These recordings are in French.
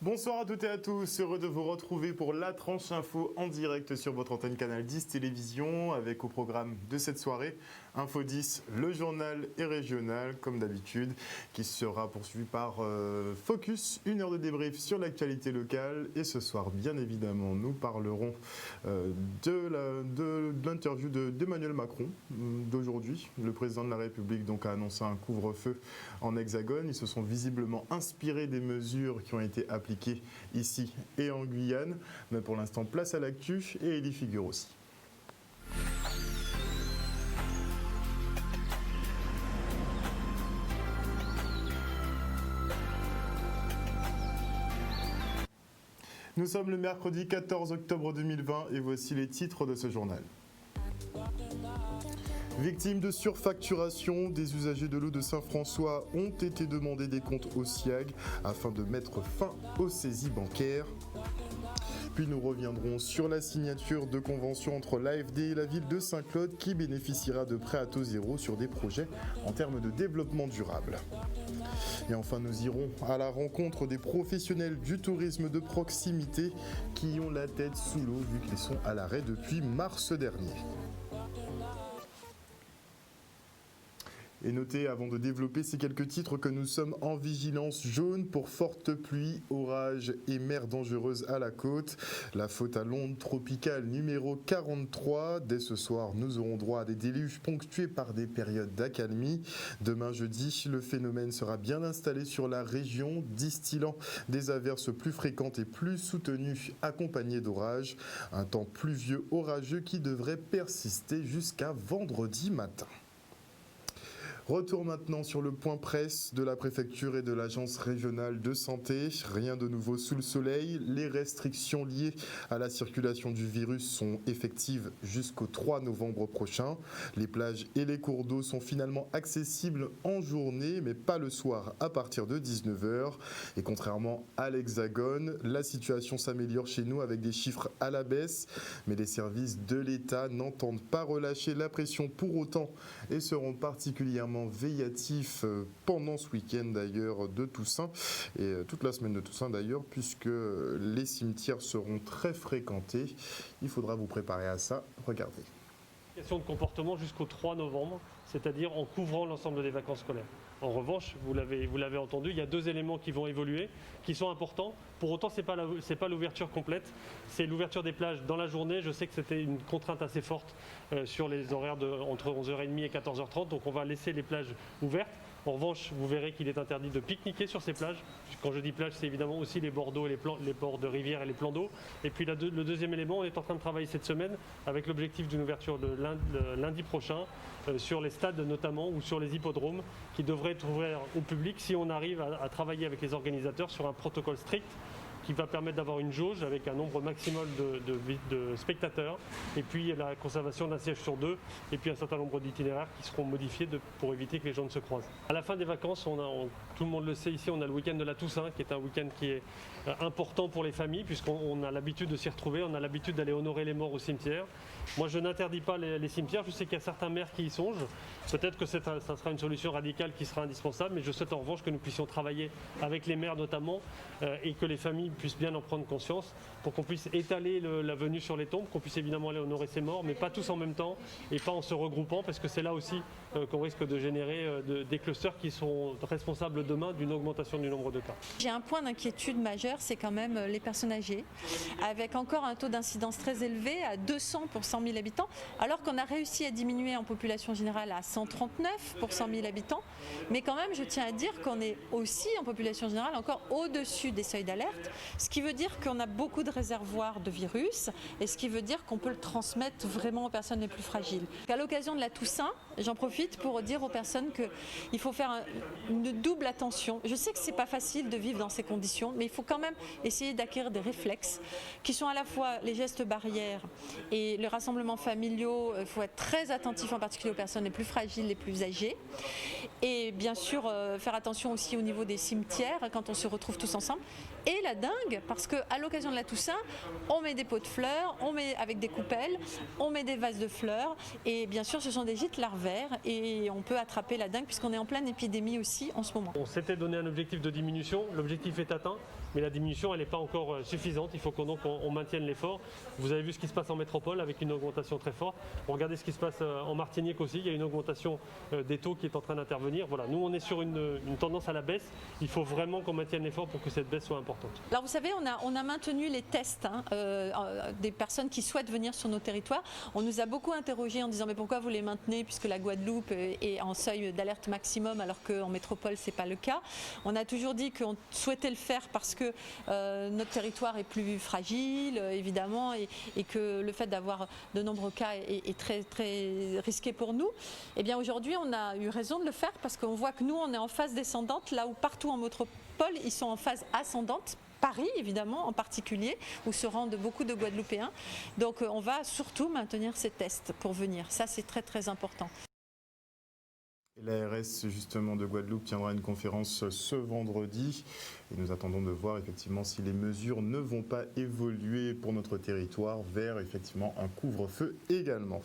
Bonsoir à toutes et à tous, heureux de vous retrouver pour la tranche info en direct sur votre antenne Canal 10 Télévision avec au programme de cette soirée Info 10, le journal et régional comme d'habitude qui sera poursuivi par Focus, une heure de débrief sur l'actualité locale et ce soir bien évidemment nous parlerons de l'interview d'Emmanuel Macron d'aujourd'hui. Le président de la République donc a annoncé un couvre-feu en Hexagone, ils se sont visiblement inspirés des mesures qui ont été appliquées ici et en Guyane. Mais pour l'instant, place à l'actu et Elie figure aussi. Nous sommes le mercredi 14 octobre 2020 et voici les titres de ce journal. Victimes de surfacturation, des usagers de l'eau de Saint-François ont été demandés des comptes au SIAG afin de mettre fin aux saisies bancaires. Puis nous reviendrons sur la signature de convention entre l'AFD et la ville de Saint-Claude qui bénéficiera de prêts à taux zéro sur des projets en termes de développement durable. Et enfin, nous irons à la rencontre des professionnels du tourisme de proximité qui ont la tête sous l'eau vu qu'ils sont à l'arrêt depuis mars dernier. Et notez, avant de développer ces quelques titres, que nous sommes en vigilance jaune pour fortes pluies, orages et mer dangereuse à la côte. La faute à l'onde tropicale numéro 43. Dès ce soir, nous aurons droit à des déluges ponctués par des périodes d'accalmie. Demain jeudi, le phénomène sera bien installé sur la région, distillant des averses plus fréquentes et plus soutenues, accompagnées d'orages. Un temps pluvieux orageux qui devrait persister jusqu'à vendredi matin. Retour maintenant sur le point presse de la préfecture et de l'agence régionale de santé. Rien de nouveau sous le soleil. Les restrictions liées à la circulation du virus sont effectives jusqu'au 3 novembre prochain. Les plages et les cours d'eau sont finalement accessibles en journée, mais pas le soir à partir de 19h. Et contrairement à l'Hexagone, la situation s'améliore chez nous avec des chiffres à la baisse. Mais les services de l'État n'entendent pas relâcher la pression pour autant et seront particulièrement véillatif pendant ce week-end d'ailleurs de Toussaint et toute la semaine de Toussaint d'ailleurs puisque les cimetières seront très fréquentés. Il faudra vous préparer à ça. Regardez. Question de comportement jusqu'au 3 novembre, c'est-à-dire en couvrant l'ensemble des vacances scolaires. En revanche, vous l'avez entendu, il y a deux éléments qui vont évoluer, qui sont importants. Pour autant, ce n'est pas l'ouverture complète, c'est l'ouverture des plages dans la journée. Je sais que c'était une contrainte assez forte sur les horaires entre 11h30 et 14h30, donc on va laisser les plages ouvertes. En revanche, vous verrez qu'il est interdit de pique-niquer sur ces plages. Quand je dis plage, c'est évidemment aussi les bords d'eau, les bords de rivières et les plans d'eau. Et puis le deuxième élément, on est en train de travailler cette semaine avec l'objectif d'une ouverture lundi prochain sur les stades notamment ou sur les hippodromes qui devraient être ouverts au public si on arrive à travailler avec les organisateurs sur un protocole strict qui va permettre d'avoir une jauge avec un nombre maximal de spectateurs et puis la conservation d'un siège sur deux et puis un certain nombre d'itinéraires qui seront modifiés pour éviter que les gens ne se croisent. À la fin des vacances, tout le monde le sait ici, on a le week-end de la Toussaint qui est un week-end qui est important pour les familles puisqu'on a l'habitude de s'y retrouver, on a l'habitude d'aller honorer les morts au cimetière. Moi je n'interdis pas les cimetières, je sais qu'il y a certains maires qui y songent, peut-être que ça sera une solution radicale qui sera indispensable, mais je souhaite en revanche que nous puissions travailler avec les maires notamment et que les familles puissent bien en prendre conscience pour qu'on puisse étaler la venue sur les tombes, qu'on puisse évidemment aller honorer ces morts, mais pas tous en même temps et pas en se regroupant parce que c'est là aussi qu'on risque de générer des clusters qui sont responsables demain d'une augmentation du nombre de cas. J'ai un point d'inquiétude majeur, c'est quand même les personnes âgées, avec encore un taux d'incidence très élevé à 200 pour 100 000 habitants, alors qu'on a réussi à diminuer en population générale à 139 pour 100 000 habitants, mais quand même je tiens à dire qu'on est aussi en population générale encore au-dessus des seuils d'alerte, ce qui veut dire qu'on a beaucoup de réservoirs de virus et ce qui veut dire qu'on peut le transmettre vraiment aux personnes les plus fragiles. À l'occasion de la Toussaint, j'en profite pour dire aux personnes qu'il faut faire une double attention. Je sais que c'est pas facile de vivre dans ces conditions, mais il faut quand même essayer d'acquérir des réflexes qui sont à la fois les gestes barrières et le rassemblement familiaux. Il faut être très attentif en particulier aux personnes les plus fragiles, les plus âgées. Et bien sûr, faire attention aussi au niveau des cimetières quand on se retrouve tous ensemble. Et la dingue, parce qu'à l'occasion de la Toussaint, on met des pots de fleurs, on met avec des coupelles, on met des vases de fleurs. Et bien sûr, ce sont des gîtes larvaires et on peut attraper la dengue puisqu'on est en pleine épidémie aussi en ce moment. On s'était donné un objectif de diminution, l'objectif est atteint. mais la diminution elle n'est pas encore suffisante. Il faut qu'on maintienne l'effort. Vous avez vu ce qui se passe en métropole avec une augmentation très forte. Regardez ce qui se passe en Martinique aussi, il y a une augmentation des taux qui est en train d'intervenir. Voilà, nous on est sur une tendance à la baisse. Il faut vraiment qu'on maintienne l'effort pour que cette baisse soit importante. Alors vous savez, on a maintenu les tests des personnes qui souhaitent venir sur nos territoires. On nous a beaucoup interrogés en disant mais pourquoi vous les maintenez puisque la Guadeloupe est en seuil d'alerte maximum alors qu'en métropole ce n'est pas le cas. On a toujours dit qu'on souhaitait le faire parce que notre territoire est plus fragile évidemment et que le fait d'avoir de nombreux cas est très, très risqué pour nous. Et bien aujourd'hui on a eu raison de le faire parce qu'on voit que nous on est en phase descendante là où partout en métropole ils sont en phase ascendante. Paris, évidemment, en particulier, où se rendent beaucoup de Guadeloupéens. Donc, on va surtout maintenir ces tests pour venir. Ça, c'est très, très important. L'ARS justement de Guadeloupe tiendra une conférence ce vendredi et nous attendons de voir effectivement si les mesures ne vont pas évoluer pour notre territoire vers effectivement un couvre-feu également.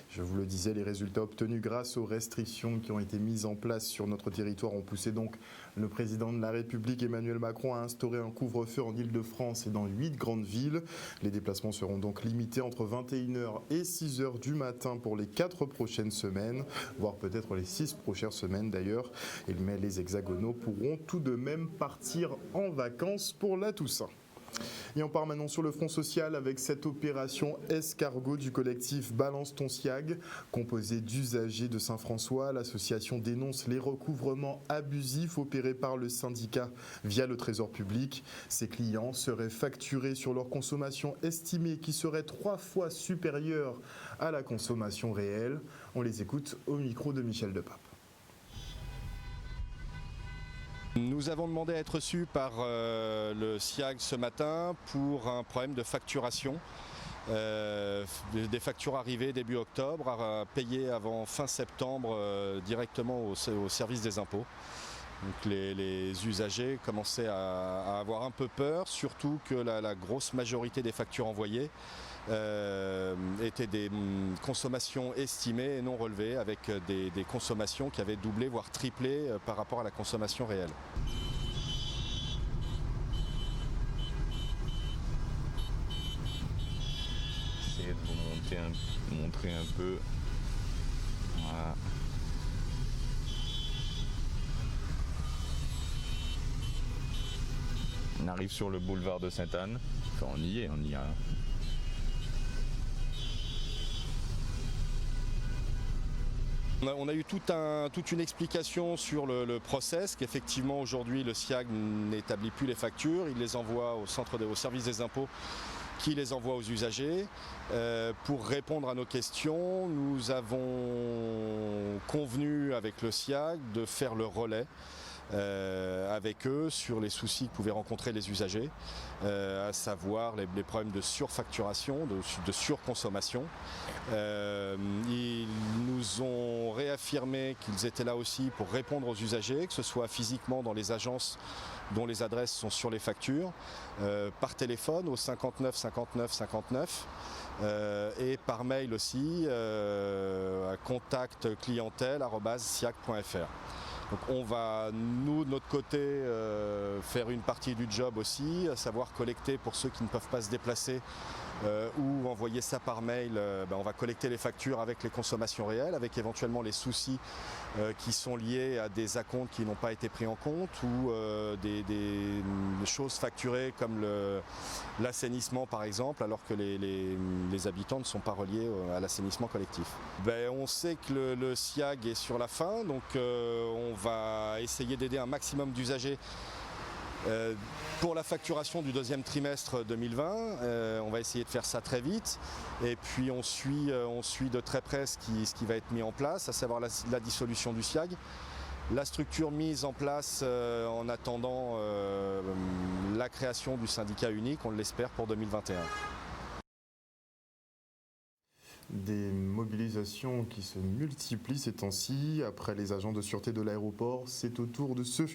Je vous le disais, les résultats obtenus grâce aux restrictions qui ont été mises en place sur notre territoire ont poussé donc le président de la République Emmanuel Macron à instaurer un couvre-feu en Île-de-France et dans 8 grandes villes. Les déplacements seront donc limités entre 21h et 6h du matin pour les 4 prochaines semaines, voire peut-être les 6 prochaines semaines d'ailleurs. Mais les hexagonaux pourront tout de même partir en vacances pour la Toussaint. Et on part maintenant sur le front social avec cette opération escargot du collectif Balance ton SIAG. Composé d'usagers de Saint-François, l'association dénonce les recouvrements abusifs opérés par le syndicat via le Trésor public. Ses clients seraient facturés sur leur consommation estimée qui serait 3 fois supérieure à la consommation réelle. On les écoute au micro de Michel Depape. Nous avons demandé à être reçus par le SIAG ce matin pour un problème de facturation. Des factures arrivées début octobre, à payer avant fin septembre directement au service des impôts. Donc les usagers commençaient à avoir un peu peur, surtout que la grosse majorité des factures envoyées étaient des consommations estimées et non relevées, avec des consommations qui avaient doublé voire triplé par rapport à la consommation réelle. Essayer de vous montrer un peu. Voilà. On arrive sur le boulevard de Sainte-Anne. Enfin, on y est. On a eu toute une explication sur le process, qu'effectivement aujourd'hui le SIAG n'établit plus les factures, il les envoie au service des impôts qui les envoie aux usagers. Pour répondre à nos questions, nous avons convenu avec le SIAG de faire le relais avec eux sur les soucis que pouvaient rencontrer les usagers, à savoir les problèmes de surfacturation, de surconsommation. Ils nous ont réaffirmé qu'ils étaient là aussi pour répondre aux usagers, que ce soit physiquement dans les agences dont les adresses sont sur les factures, par téléphone au 59 59 59 et par mail aussi à contact-clientèle@siac.fr. Donc on va, nous, de notre côté, faire une partie du job aussi, à savoir collecter pour ceux qui ne peuvent pas se déplacer ou envoyer ça par mail. On va collecter les factures avec les consommations réelles, avec éventuellement les soucis qui sont liés à des acomptes qui n'ont pas été pris en compte ou des choses facturées comme l'assainissement par exemple, alors que les habitants ne sont pas reliés à l'assainissement collectif. On sait que le SIAG est sur la fin, donc on va essayer d'aider un maximum d'usagers pour la facturation du deuxième trimestre 2020. On va essayer de faire ça très vite et puis on suit de très près ce qui va être mis en place, à savoir la dissolution du SIAG, la structure mise en place en attendant la création du syndicat unique, on l'espère pour 2021. Des mobilisations qui se multiplient ces temps-ci. Après les agents de sûreté de l'aéroport, c'est au tour de ceux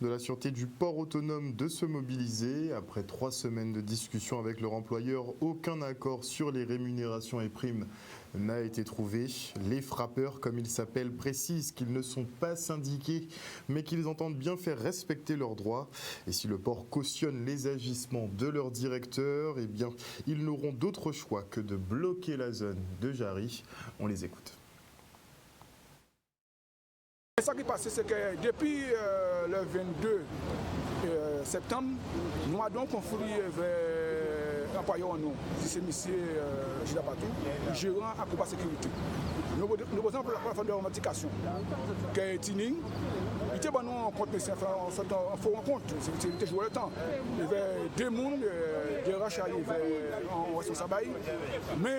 de la sûreté du port autonome de se mobiliser. Après 3 semaines de discussion avec leur employeur, aucun accord sur les rémunérations et primes n'a été trouvé. Les frappeurs, comme ils s'appellent, précisent qu'ils ne sont pas syndiqués, mais qu'ils entendent bien faire respecter leurs droits. Et si le port cautionne les agissements de leur directeur, eh bien, ils n'auront d'autre choix que de bloquer la zone de Jarry. On les écoute. Ce qui est passé, c'est que depuis le 22 septembre, nous avons conflit avec l'employeur, c'est M. Gilles Apatou, gérant à Coupa Sécurité. Nous posons pour la plateforme de revendication, qui est Tining. Il était bon en compte, mais c'est un faux rencontre, c'était joué le temps. Il y avait deux mondes, des rachats en responsable, mais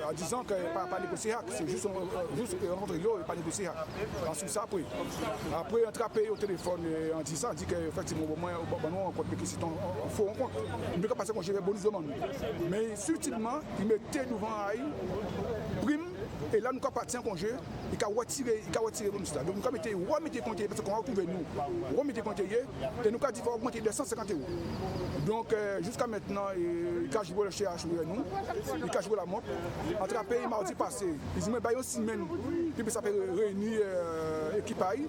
en disant qu'il n'y a pas négocié, c'est juste rencontrer, il n'y a pas négocié. Ensuite, ça après. Après, attrapé au téléphone en disant, dit qu'effectivement, on compte, mais c'est un faux rencontre. Il ne peut pas passer quand j'ai des bonus demandes. Mais subtilement, il mettait devant Aïe, prime. Et là, nous avons parti en congé, il a retiré le bonus. Donc, nous avons remis compté, parce qu'on a retrouvé nous, remis compté, et nous avons dit qu'il faut augmenter de 150 €. Donc, jusqu'à maintenant, il a joué le CH, il a joué la montre. Attrapé, mardi passé, ils ont mis une semaine, puis ça peut réunir l'équipage,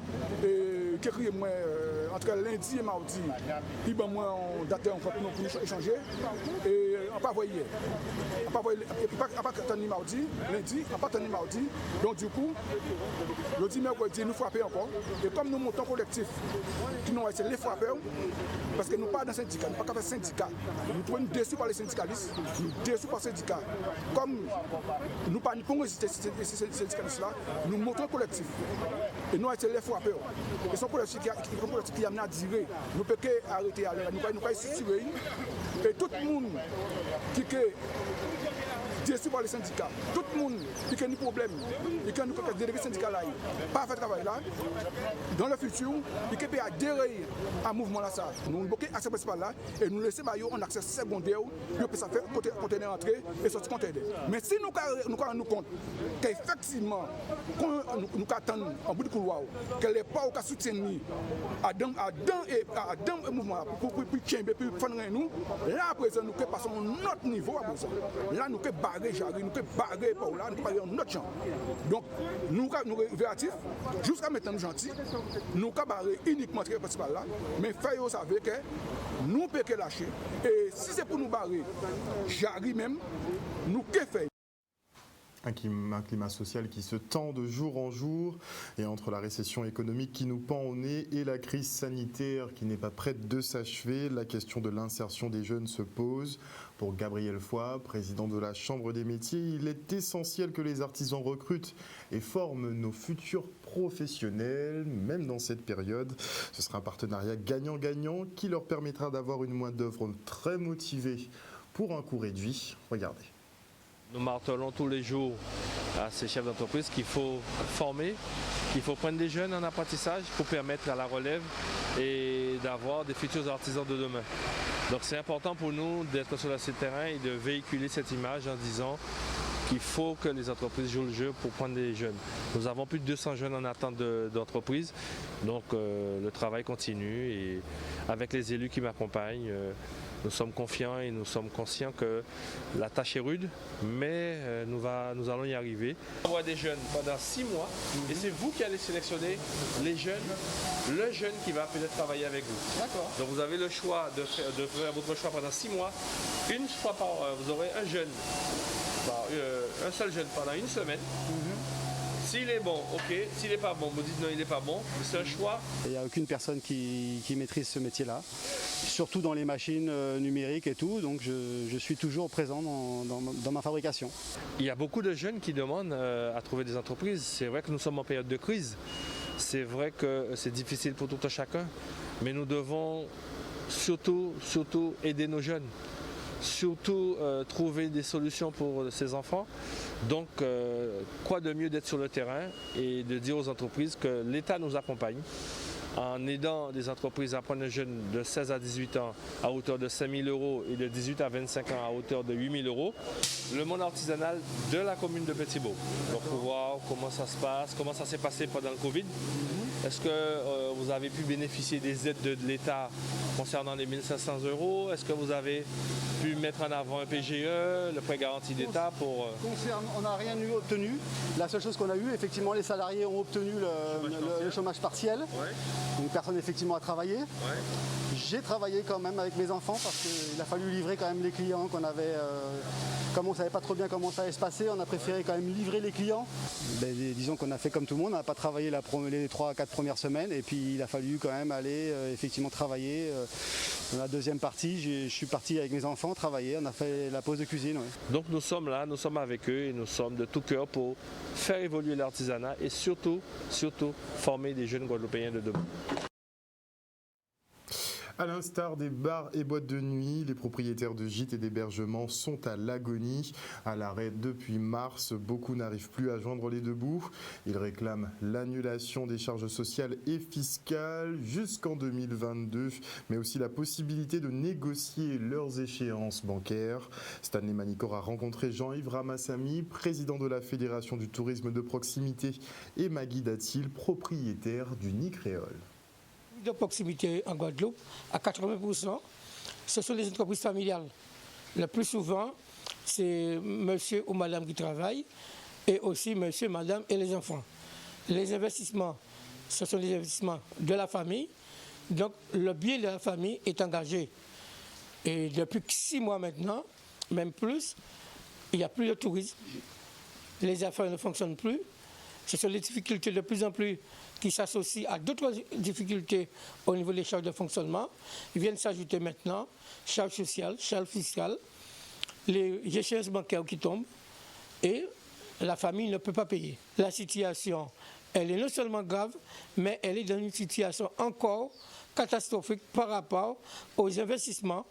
et qui écrit moi entre lundi et mardi, puis moi, on datait en fait pour échanger, et on n'a pas voyé. On n'a pas attendu mardi, lundi, on n'a pas attendu mardi. Donc du coup, le dit mercredi, nous frapper encore. Et comme nous montons collectif, qui nous c'est les frappeurs, parce que nous ne sommes pas dans le syndicat, nous ne sommes pas faire syndicat. Nous sommes déçus par les syndicalistes, nous sommes déçus par les syndicats. Comme nous ne pouvons pas résister ces syndicalistes-là, nous montons collectif. Et nous c'est les frappeurs. Et son collectif qui amène à durer. Nous ne pouvons pas arrêter, nous ne pouvons pas structurer. Et tout le monde qui est déçu par les syndicats, tout le monde qui a des problèmes, qui a des délégués syndicaux là, pas faire travail là, dans le futur, il peut adhérer à ce mouvement là. Nous bloquons l'accès principal là et nous laissons un accès secondaire pour ça faire contenir entrer et sortir contenir. Mais si nous nous compte qu'effectivement, nous attendons en bout de couloir, que les pas au soutiennent à dans le mouvement pour faire nous, là à présent nous passons à un autre niveau à présent. Là nous barrer Jarry, nous barrer Paula, nous barrer notre champ. Donc nous réactifs, jusqu'à maintenant nous gentils, nous barrer uniquement très principal là, mais faut savoir que nous pouvons lâcher. Et si c'est pour nous barrer Jarry même, nous que faire? Un climat social qui se tend de jour en jour, et entre la récession économique qui nous pend au nez et la crise sanitaire qui n'est pas prête de s'achever, la question de l'insertion des jeunes se pose. Pour Gabriel Foy, président de la Chambre des métiers, il est essentiel que les artisans recrutent et forment nos futurs professionnels, même dans cette période. Ce sera un partenariat gagnant-gagnant qui leur permettra d'avoir une main-d'œuvre très motivée pour un coût réduit. Regardez. Nous martelons tous les jours à ces chefs d'entreprise qu'il faut former, qu'il faut prendre des jeunes en apprentissage pour permettre à la relève et d'avoir des futurs artisans de demain. Donc c'est important pour nous d'être sur le terrain et de véhiculer cette image en disant qu'il faut que les entreprises jouent le jeu pour prendre des jeunes. Nous avons plus de 200 jeunes en attente d'entreprise, donc le travail continue et avec les élus qui m'accompagnent, nous sommes confiants et nous sommes conscients que la tâche est rude, mais nous allons y arriver. On voit des jeunes pendant 6 mois et c'est vous qui allez sélectionner les jeunes, le jeune qui va peut-être travailler avec vous. D'accord. Donc vous avez le choix de faire votre choix pendant 6 mois. Une fois par an, vous aurez un jeune. Un seul jeune pendant une semaine. S'il est bon, ok. S'il n'est pas bon, vous dites non, il n'est pas bon. C'est un choix. Il n'y a aucune personne qui maîtrise ce métier-là, surtout dans les machines numériques et tout. Donc je suis toujours présent dans ma fabrication. Il y a beaucoup de jeunes qui demandent à trouver des entreprises. C'est vrai que nous sommes en période de crise. C'est vrai que c'est difficile pour tout un chacun. Mais nous devons surtout aider nos jeunes. Surtout trouver des solutions pour ces enfants. Donc, quoi de mieux d'être sur le terrain et de dire aux entreprises que l'État nous accompagne en aidant des entreprises à prendre les jeunes de 16 à 18 ans à hauteur de 5 000 € et de 18 à 25 ans à hauteur de 8 000 €, le monde artisanal de la commune de Petit-Bot. Donc pour voir comment ça se passe, comment ça s'est passé pendant le Covid. Est-ce que vous avez pu bénéficier des aides de l'État concernant les 1 500 €? Est-ce que vous avez pu mettre en avant un PGE, le prêt garanti d'État pour... On n'a rien obtenu. La seule chose qu'on a eue, effectivement, les salariés ont obtenu le chômage partiel. Ouais. Une personne effectivement a travaillé. Ouais. J'ai travaillé quand même avec mes enfants parce qu'il a fallu livrer quand même les clients qu'on avait. Comme on ne savait pas trop bien comment ça allait se passer, on a préféré quand même livrer les clients. Disons qu'on a fait comme tout le monde, on n'a pas travaillé les 3 à 4 premières semaines et puis il a fallu quand même aller effectivement travailler. Dans la deuxième partie, je suis parti avec mes enfants travailler, on a fait la pause de cuisine. Ouais. Donc nous sommes là, nous sommes avec eux et nous sommes de tout cœur pour faire évoluer l'artisanat et surtout former des jeunes Guadeloupéens de demain. À l'instar des bars et boîtes de nuit, les propriétaires de gîtes et d'hébergements sont à l'agonie. À l'arrêt depuis mars, beaucoup n'arrivent plus à joindre les deux bouts. Ils réclament l'annulation des charges sociales et fiscales jusqu'en 2022, mais aussi la possibilité de négocier leurs échéances bancaires. Stanley Manicor a rencontré Jean-Yves Ramassamy, président de la Fédération du tourisme de proximité, et Magui Datil, propriétaire du Nid Créole. De proximité en Guadeloupe, à 80%, ce sont les entreprises familiales. Le plus souvent, c'est monsieur ou madame qui travaillent et aussi monsieur, madame et les enfants. Les investissements, ce sont les investissements de la famille. Donc, le bien de la famille est engagé. Et depuis 6 mois maintenant, même plus, il n'y a plus de tourisme. Les affaires ne fonctionnent plus. Ce sont les difficultés de plus en plus qui s'associent à d'autres difficultés au niveau des charges de fonctionnement. Ils viennent s'ajouter maintenant charges sociales, charges fiscales, les échéances bancaires qui tombent et la famille ne peut pas payer. La situation, elle est non seulement grave, mais elle est dans une situation encore catastrophique par rapport aux investissements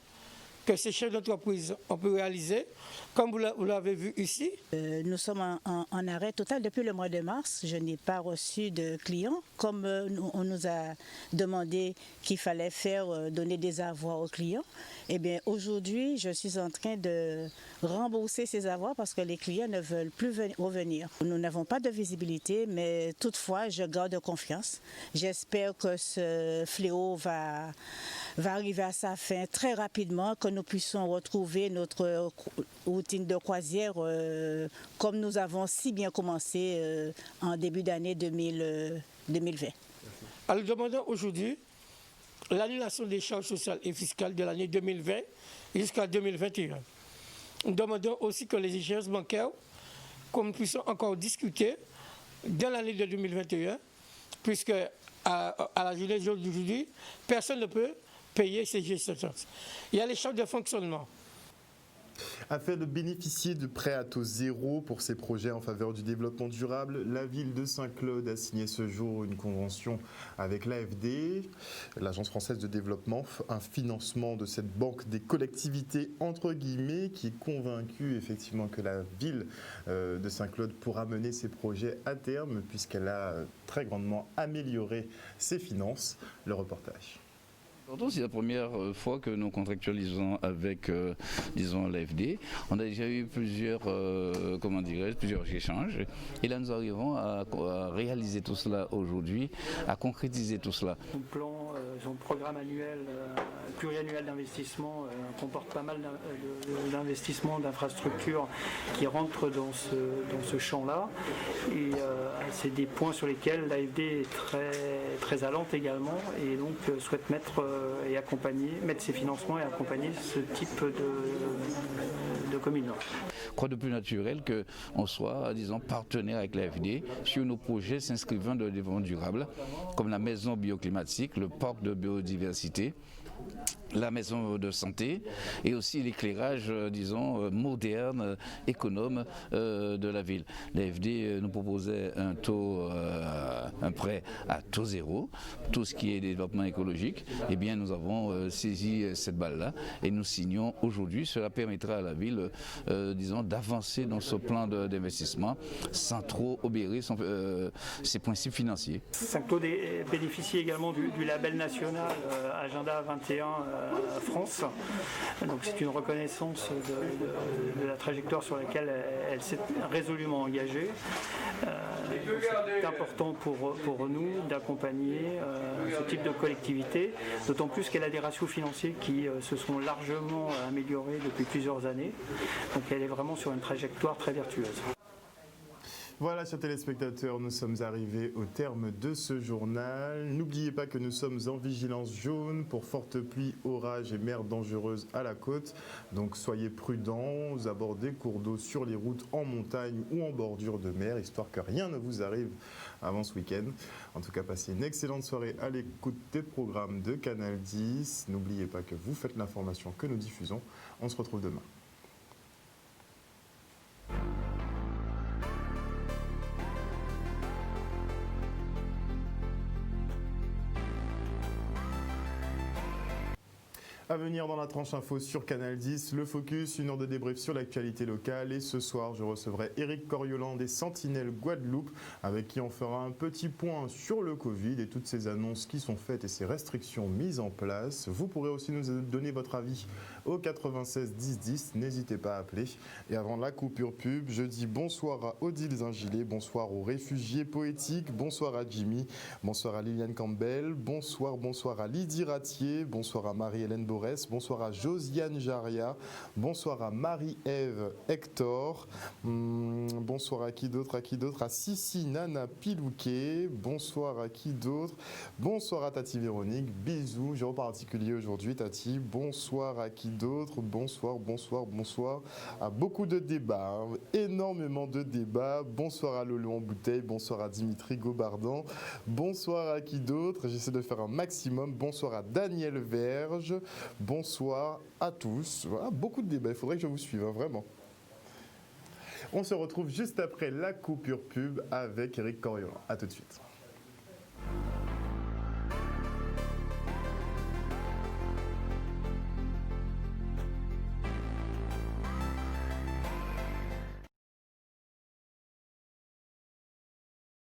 que ces chefs d'entreprise ont pu réaliser, comme vous l'avez vu ici. Nous sommes en arrêt total depuis le mois de mars. Je n'ai pas reçu de clients. Comme on nous a demandé qu'il fallait donner des avoirs aux clients, eh bien aujourd'hui, je suis en train de rembourser ces avoirs parce que les clients ne veulent plus revenir. Nous n'avons pas de visibilité, mais toutefois, je garde confiance. J'espère que ce fléau va arriver à sa fin très rapidement, que nous puissions retrouver notre routine de croisière comme nous avons si bien commencé en début d'année 2020. Alors, nous demandons aujourd'hui l'annulation des charges sociales et fiscales de l'année 2020 jusqu'à 2021. Nous demandons aussi que les échéances bancaires, comme nous puissions encore discuter dans l'année de 2021, puisque à la journée d'aujourd'hui, personne ne peut payer ces échéances. Il y a les charges de fonctionnement. Afin de bénéficier de prêts à taux zéro pour ses projets en faveur du développement durable, la ville de Saint-Claude a signé ce jour une convention avec l'AFD, l'Agence française de développement, un financement de cette banque des collectivités entre guillemets, qui est convaincue effectivement que la ville de Saint-Claude pourra mener ses projets à terme puisqu'elle a très grandement amélioré ses finances. Le reportage. C'est la première fois que nous contractualisons avec, l'AFD. On a déjà eu plusieurs échanges. Et là, nous arrivons à réaliser tout cela aujourd'hui, à concrétiser tout cela. Son programme annuel, pluriannuel d'investissement comporte pas mal d'investissements, d'infrastructures qui rentrent dans ce champ-là. Et c'est des points sur lesquels l'AFD est très, très allante également et donc souhaite mettre ses financements et accompagner ce type de communes. Quoi de plus naturel qu'on soit, partenaire avec l'AFD sur nos projets s'inscrivant dans le développement durable, comme la maison bioclimatique, le parc de biodiversité, la maison de santé et aussi l'éclairage, disons, moderne, économe de la ville. L'AFD nous proposait un prêt à taux zéro, tout ce qui est développement écologique. Eh bien, nous avons saisi cette balle-là et nous signons aujourd'hui. Cela permettra à la ville, disons, d'avancer dans ce plan d'investissement sans trop obérer ses principes financiers. Saint-Claude bénéficie également du label national Agenda 21 France. Donc c'est une reconnaissance de la trajectoire sur laquelle elle s'est résolument engagée. C'est important pour nous d'accompagner ce type de collectivité, d'autant plus qu'elle a des ratios financiers qui se sont largement améliorés depuis plusieurs années. Donc elle est vraiment sur une trajectoire très vertueuse. Voilà, chers téléspectateurs, nous sommes arrivés au terme de ce journal. N'oubliez pas que nous sommes en vigilance jaune pour fortes pluies, orages et mer dangereuses à la côte. Donc soyez prudents aux abords des cours d'eau, sur les routes, en montagne ou en bordure de mer, histoire que rien ne vous arrive avant ce week-end. En tout cas, passez une excellente soirée à l'écoute des programmes de Canal 10. N'oubliez pas que vous faites l'information que nous diffusons. On se retrouve demain. À venir dans la tranche info sur Canal 10, le focus, une heure de débrief sur l'actualité locale. Et ce soir, je recevrai Éric Coriolan des Sentinelles Guadeloupe, avec qui on fera un petit point sur le Covid et toutes ces annonces qui sont faites et ces restrictions mises en place. Vous pourrez aussi nous donner votre avis au 96 10 10. N'hésitez pas à appeler. Et avant la coupure pub, je dis bonsoir à Odile Zingilet, bonsoir aux réfugiés poétiques, bonsoir à Jimmy, bonsoir à Liliane Campbell, bonsoir à Lydie Ratier, bonsoir à Marie-Hélène Borès, bonsoir à Josiane Jaria, bonsoir à Marie-Ève Hector, bonsoir à qui d'autre, à Sissi Nana Pilouquet, bonsoir à qui d'autre, bonsoir à Tati Véronique, bisous, j'ai en particulier aujourd'hui Tati, bonsoir à qui d'autre, bonsoir à beaucoup de débats, énormément de débats, bonsoir à Lolo en bouteille, bonsoir à Dimitri Gobardan, bonsoir à qui d'autre, j'essaie de faire un maximum, bonsoir à Daniel Verge, bonsoir à tous. Voilà, beaucoup de débats, il faudrait que je vous suive, vraiment. On se retrouve juste après la coupure pub avec Éric Coriolan. A tout de suite.